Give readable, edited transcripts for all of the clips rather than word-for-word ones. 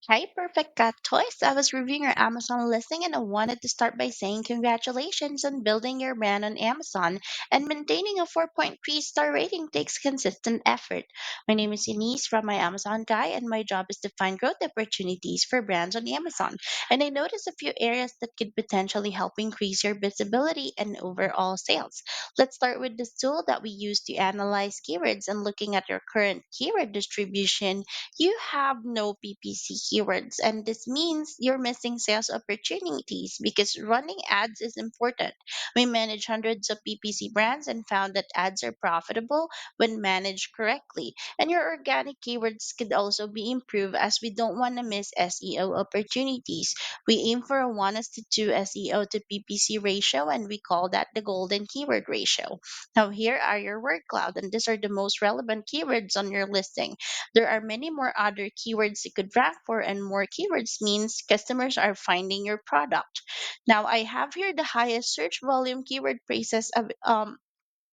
Hi, Perfect Cat Toys. I was reviewing your Amazon listing and I wanted to start by saying congratulations on building your brand on Amazon and maintaining a 4.3 star rating takes consistent effort. My name is Denise from my Amazon Guy and my job is to find growth opportunities for brands on Amazon. And I noticed a few areas that could potentially help increase your visibility and overall sales. Let's start with this tool that we use to analyze keywords and looking at your current keyword distribution. You have no PPC keywords, and this means you're missing sales opportunities because running ads is important. We manage hundreds of PPC brands and found that ads are profitable when managed correctly. And your organic keywords could also be improved as we don't want to miss SEO opportunities. We aim for a 1 is to 2 SEO to PPC ratio, and we call that the golden keyword ratio. Now, here are your word cloud, and these are the most relevant keywords on your listing. There are many more other keywords you could rank for, and more keywords means customers are finding your product. Now, I have here the highest search volume keyword phrases of,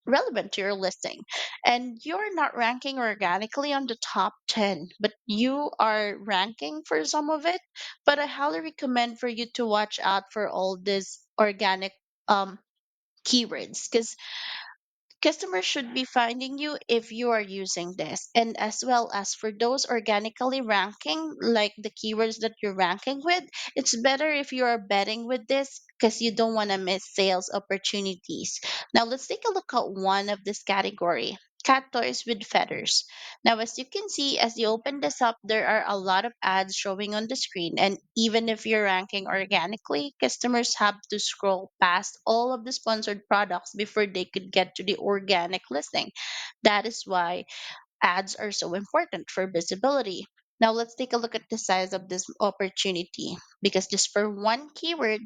relevant to your listing. And you're not ranking organically on the top 10, but you are ranking for some of it. But I highly recommend for you to watch out for all these organic keywords because customers should be finding you if you are using this. And as well as for those organically ranking, like the keywords that you're ranking with, it's better if you are betting with this because you don't want to miss sales opportunities. Now, let's take a look at one of this category. Cat toys with feathers. Now, as you can see, as you open this up, there are a lot of ads showing on the screen. And even if you're ranking organically, customers have to scroll past all of the sponsored products before they could get to the organic listing. That is why ads are so important for visibility. Now, let's take a look at the size of this opportunity because just for one keyword,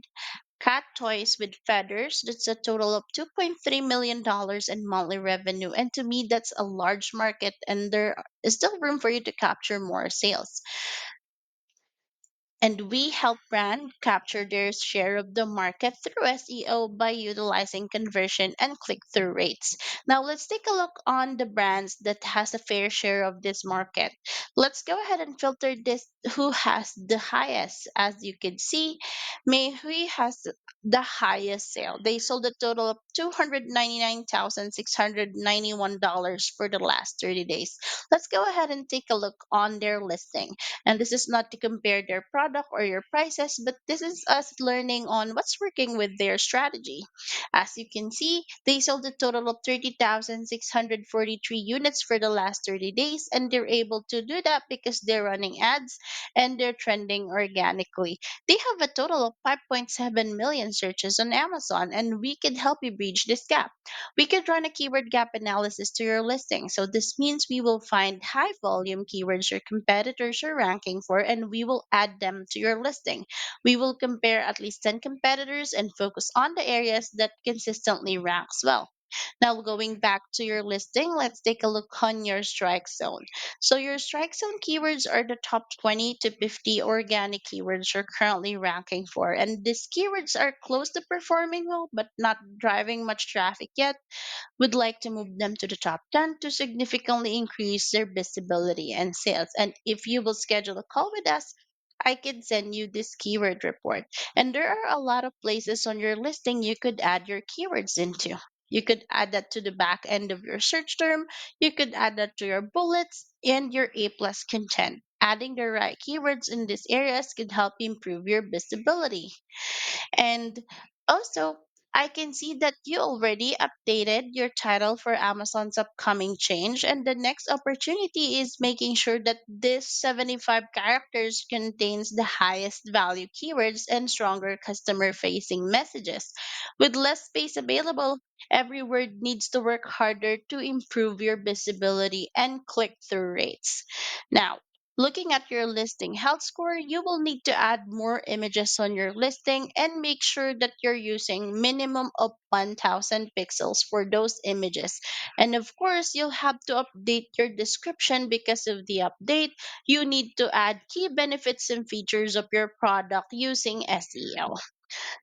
cat toys with feathers, that's a total of $2.3 million dollars in monthly revenue. And to me, that's a large market, and there is still room for you to capture more sales. And we help brand capture their share of the market through SEO by utilizing conversion and click-through rates. Now let's take a look on the brands that has a fair share of this market. Let's go ahead and filter this who has the highest. As you can see, Mayhui has the highest sale. They sold a total of $299,691 for the last 30 days. Let's go ahead and take a look on their listing. And this is not to compare their product or your prices, but this is us learning on what's working with their strategy. As you can see, they sold a total of 30,643 units for the last 30 days, and they're able to do that because they're running ads and they're trending organically. They have a total of 5.7 million searches on Amazon, and we can help you bridge this gap. We could run a keyword gap analysis to your listing. So this means we will find high volume keywords your competitors are ranking for and we will add them to your listing. We will compare at least 10 competitors and focus on the areas that consistently ranks well. Now, going back to your listing, let's take a look on your strike zone. So, your strike zone keywords are the top 20 to 50 organic keywords you're currently ranking for. And these keywords are close to performing well, but not driving much traffic yet. Would like to move them to the top 10 to significantly increase their visibility and sales. And if you will schedule a call with us, I can send you this keyword report. And there are a lot of places on your listing you could add your keywords into. You could add that to the back end of your search term. You could add that to your bullets and your A plus content. Adding the right keywords in these areas could help improve your visibility. And also, I can see that you already updated your title for Amazon's upcoming change. And the next opportunity is making sure that this 75 characters contains the highest value keywords and stronger customer facing messages. With less space available, every word needs to work harder to improve your visibility and click through rates. Now, looking at your listing health score, you will need to add more images on your listing and make sure that you're using minimum of 1000 pixels for those images. And of course, you'll have to update your description because of the update. You need to add key benefits and features of your product using SEO.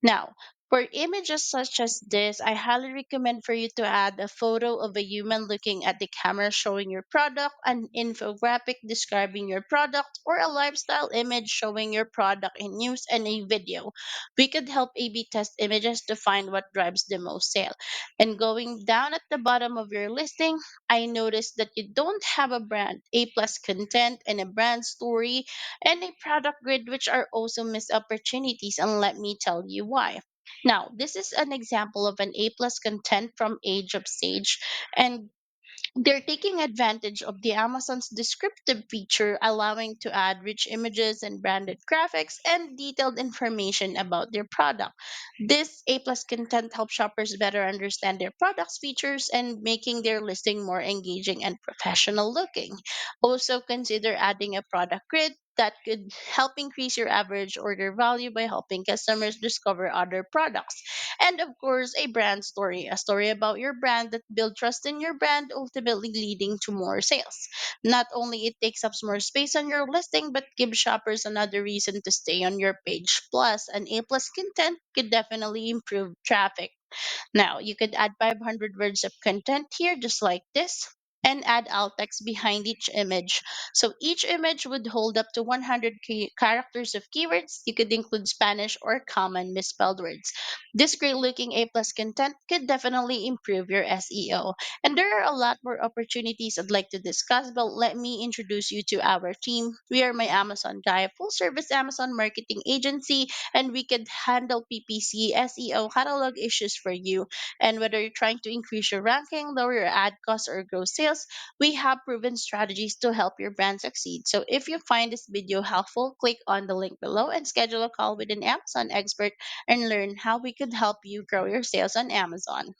Now, For images such as this, I highly recommend for you to add a photo of a human looking at the camera showing your product, an infographic describing your product, or a lifestyle image showing your product in use, and a video. We could help A/B test images to find what drives the most sale. And going down at the bottom of your listing, I noticed that you don't have a brand, A plus content, and a brand story, and a product grid, which are also missed opportunities. And let me tell you why. Now, this is an example of an A plus content from Age of Sage, and they're taking advantage of the Amazon's descriptive feature, allowing to add rich images and branded graphics and detailed information about their product. This A plus content helps shoppers better understand their product's features and making their listing more engaging and professional looking. Also, consider adding a product grid that could help increase your average order value by helping customers discover other products. And of course, a brand story, a story about your brand that build trust in your brand, ultimately leading to more sales. Not only it takes up more space on your listing, but gives shoppers another reason to stay on your page. Plus, an A plus content could definitely improve traffic. Now, you could add 500 words of content here, just like this, and add alt text behind each image. So each image would hold up to 100 characters of keywords. You could include Spanish or common misspelled words. This great looking A plus content could definitely improve your SEO. And there are a lot more opportunities I'd like to discuss, but let me introduce you to our team. We are my Amazon Guy, full service Amazon marketing agency, and we could handle PPC, SEO, catalog issues for you. And whether you're trying to increase your ranking, lower your ad costs, or grow sales, we have proven strategies to help your brand succeed. So if you find this video helpful, click on the link below and schedule a call with an Amazon expert and learn how we could help you grow your sales on Amazon.